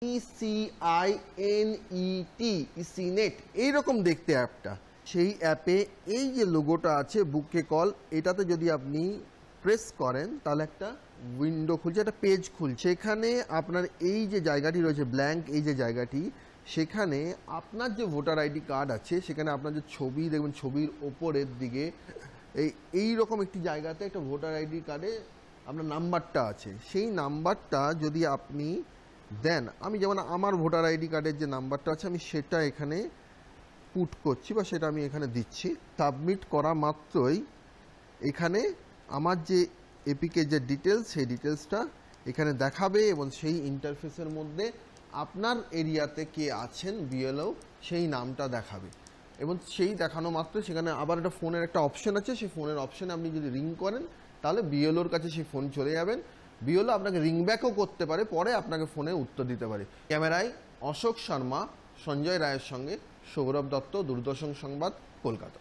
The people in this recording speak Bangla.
ECINET, ইসিনেট এইরকম দেখতে অ্যাপটা। সেই অ্যাপে এই যে লোগোটা আছে বুকে কল, এটাতে যদি আপনি প্রেস করেন তাহলে একটা উইন্ডো খুলছে, একটা পেজ খুলছে। সেখানে আপনার এই যে জায়গাটি রয়েছে ব্ল্যাঙ্ক, এই যে জায়গাটি, সেখানে আপনার যে ভোটার আইডি কার্ড আছে সেখানে আপনার যে ছবি দেখবেন, ছবির ওপরের দিকে এই রকম একটি জায়গাতে একটা ভোটার আইডি কার্ডে আপনার নাম্বারটা আছে। সেই নাম্বারটা যদি আপনি দেন, আমি যেমন আমার ভোটার আইডি কার্ডের যে নাম্বারটা আছে আমি সেটা এখানে পুট করছি বা সেটা আমি এখানে দিচ্ছি। সাবমিট করা মাত্রই এখানে আমার যে এপিকে যে ডিটেলস, সেই ডিটেলসটা এখানে দেখাবে এবং সেই ইন্টারফেসের মধ্যে আপনার এরিয়াতে কে আছেন বিএলও সেই নামটা দেখাবে। এবং সেই দেখানো মাত্র সেখানে আবার একটা ফোনের একটা অপশন আছে, সেই ফোনের অপশানে আপনি যদি রিং করেন তাহলে বিএলওর কাছে সেই ফোন চলে যাবেন। বিএলও আপনাকে রিং ব্যাকও করতে পারে, পরে আপনাকে ফোনে উত্তর দিতে পারে। ক্যামেরায় অশোক শর্মা, সঞ্জয় রায়ের সঙ্গে সৌরভ দত্ত, দূরদর্শন সংবাদ, কলকাতা।